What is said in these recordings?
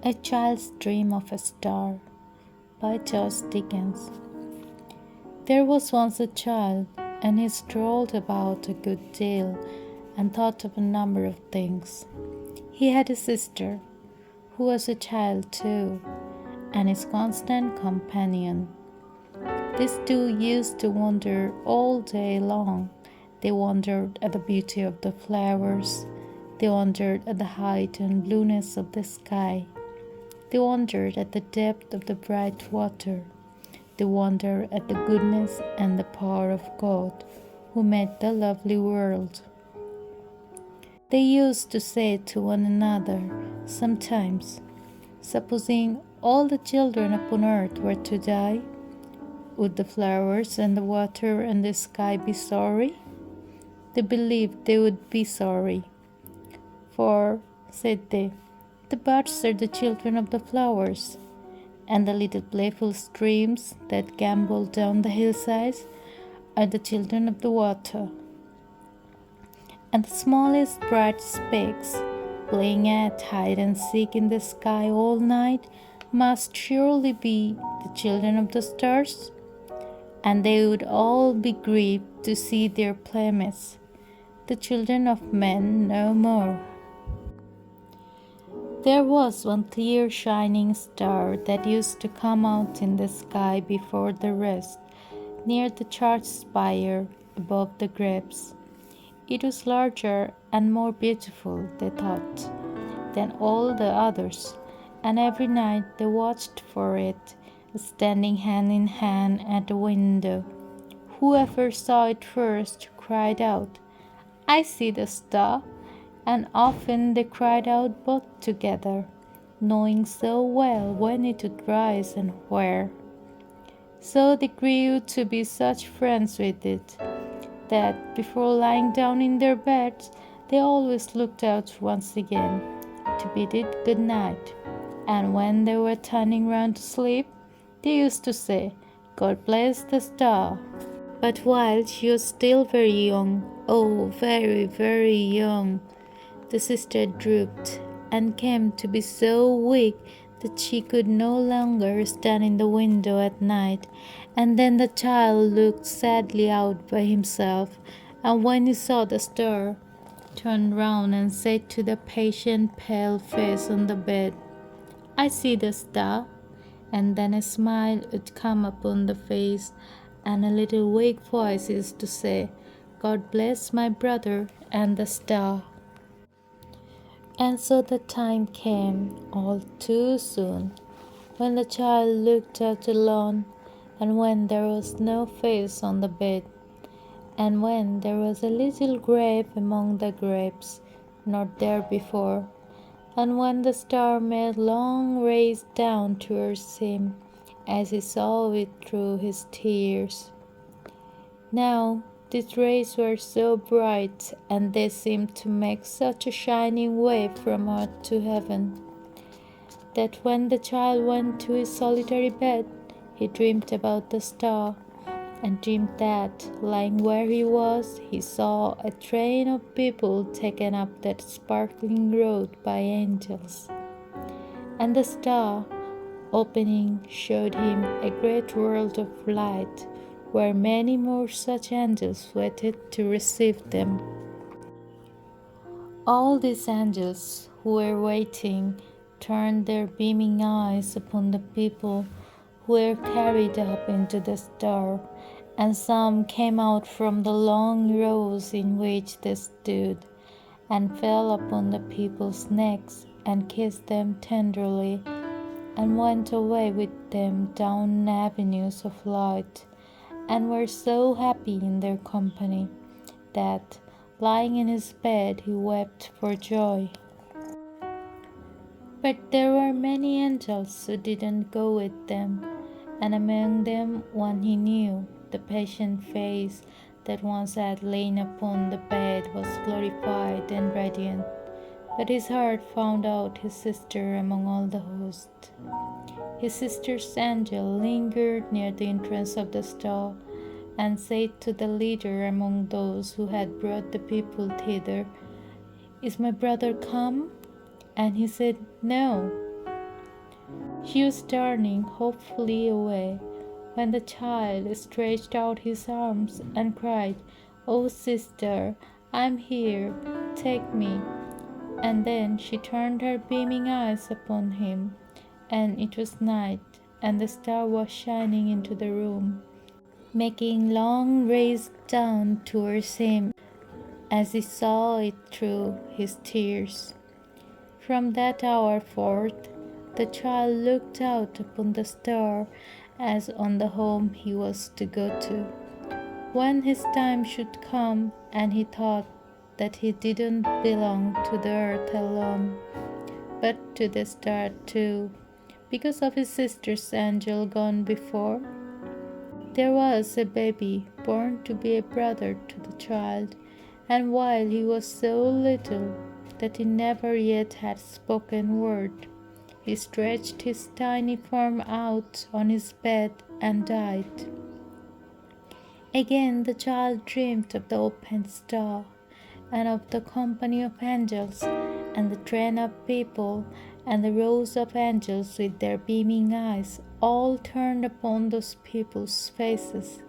A Child's Dream of a Star by Charles Dickens. There was once a child, and he strolled about a good deal and thought of a number of things. He had a sister, who was a child too, and his constant companion. These two used to wander all day long. They wondered at the beauty of the flowers. They wondered at the height and blueness of the sky. They wondered at the depth of the bright water. They wondered at the goodness and the power of God, who made the lovely world. They used to say to one another sometimes, supposing all the children upon earth were to die, would the flowers and the water and the sky be sorry? They believed they would be sorry. For, said they, the birds are the children of the flowers, and the little playful streams that gambol down the hillsides are the children of the water. And the smallest bright specks, playing at hide and seek in the sky all night, must surely be the children of the stars, and they would all be grieved to see their playmates, the children of men, no more. There was one clear shining star that used to come out in the sky before the rest, near the church spire above the grapes. It was larger and more beautiful, they thought, than all the others, and every night they watched for it, standing hand in hand at the window. Whoever saw it first cried out, "I see the star," and often they cried out both together, knowing so well when it would rise and where. So they grew to be such friends with it, that before lying down in their beds, they always looked out once again to bid it good night. And when they were turning round to sleep, they used to say, "God bless the star." But while she was still very young, oh, very, very young, the sister drooped and came to be so weak that she could no longer stand in the window at night. And then the child looked sadly out by himself, and when he saw the star, turned round and said to the patient pale face on the bed, "I see the star." And then a smile would come upon the face, and a little weak voice used to say, "God bless my brother and the star." And so the time came, all too soon, when the child looked out alone, and when there was no face on the bed, and when there was a little grave among the grapes, not there before, and when the star made long rays down towards him, as he saw it through his tears. Now these rays were so bright, and they seemed to make such a shining way from earth to heaven, that when the child went to his solitary bed, he dreamed about the star, and dreamed that, lying where he was, he saw a train of people taken up that sparkling road by angels. And the star, opening, showed him a great world of light, where many more such angels waited to receive them. All these angels who were waiting turned their beaming eyes upon the people who were carried up into the star, and some came out from the long rows in which they stood, and fell upon the people's necks and kissed them tenderly, and went away with them down avenues of light, and were so happy in their company that, lying in his bed, he wept for joy. But there were many angels who didn't go with them, and among them one he knew, the patient face that once had lain upon the bed was glorified and radiant. But his heart found out his sister among all the host. His sister's angel lingered near the entrance of the star, and said to the leader among those who had brought the people thither, "Is my brother come?" And he said, "No." She was turning hopefully away when the child stretched out his arms and cried, "Oh, sister, I'm here, take me." And then she turned her beaming eyes upon him, and it was night, and the star was shining into the room, making long rays down towards him as he saw it through his tears. From that hour forth, the child looked out upon the star as on the home he was to go to, when his time should come, and he thought that he didn't belong to the earth alone, but to the star too, because of his sister's angel gone before. There was a baby born to be a brother to the child, and while he was so little that he never yet had spoken word, he stretched his tiny form out on his bed and died. Again the child dreamed of the open star, and of the company of angels, and the train of people, and the rows of angels with their beaming eyes, all turned upon those people's faces.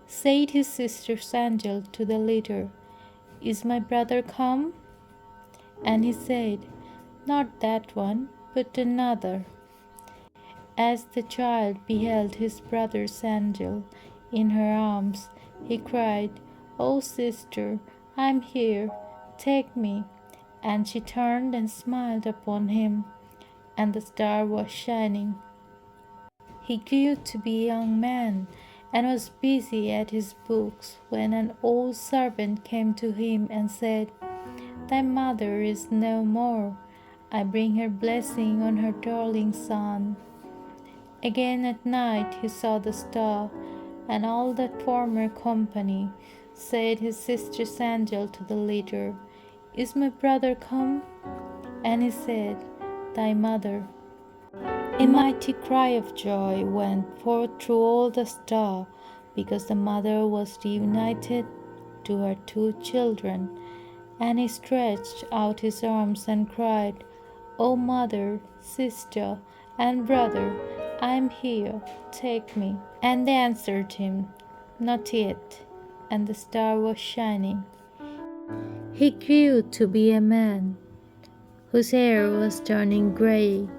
Said his sister's angel to the leader, "Is my brother come?" And he said, "Not that one, but another." As the child beheld his brother's angel in her arms, he cried, "Oh, sister, I'm here, take me." And she turned and smiled upon him, and the star was shining. He grew to be a young man, and was busy at his books, when an old servant came to him and said, "Thy mother is no more. I bring her blessing on her darling son." Again at night he saw the star, and all that former company. Said his sister's angel to the leader, "Is my brother come?" And he said, "Thy mother." A mighty cry of joy went forth through all the star, because the mother was reunited to her two children. And he stretched out his arms and cried, "O mother, sister, and brother, I am here, take me." And they answered him, "Not yet." And the star was shining. He grew to be a man, whose hair was turning grey,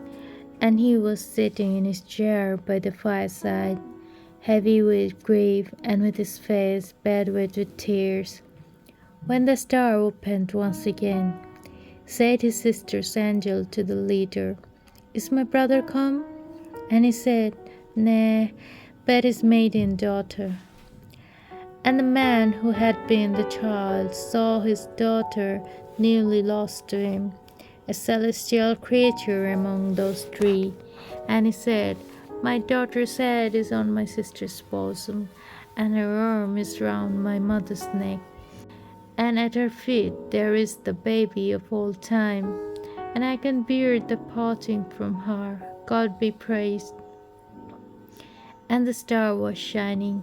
and he was sitting in his chair by the fireside, heavy with grief, and with his face bedwet with tears. When the star opened once again, said his sister's angel to the leader, "Is my brother come?" And he said, "Nay, but his maiden daughter." And the man who had been the child saw his daughter nearly lost to him, a celestial creature among those three. And he said, "My daughter's head is on my sister's bosom, and her arm is round my mother's neck. And at her feet there is the baby of all time, and I can bear the parting from her. God be praised." And the star was shining.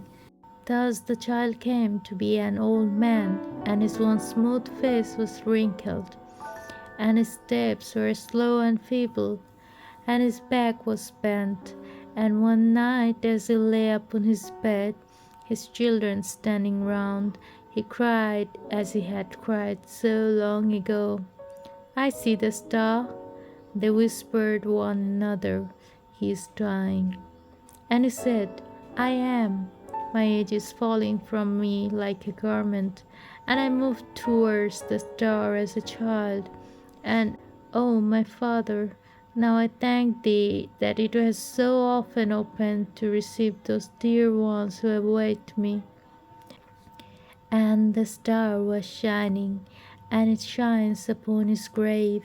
Thus the child came to be an old man, and his once smooth face was wrinkled, and his steps were slow and feeble, and his back was bent. And one night, as he lay upon his bed, his children standing round, he cried as he had cried so long ago, "I see the star." They whispered one another, "He is dying." And he said, "I am. My age is falling from me like a garment." And I moved towards the star as a child. And, "Oh, my Father, now I thank thee that it has so often opened to receive those dear ones who await me." And the star was shining, and it shines upon his grave.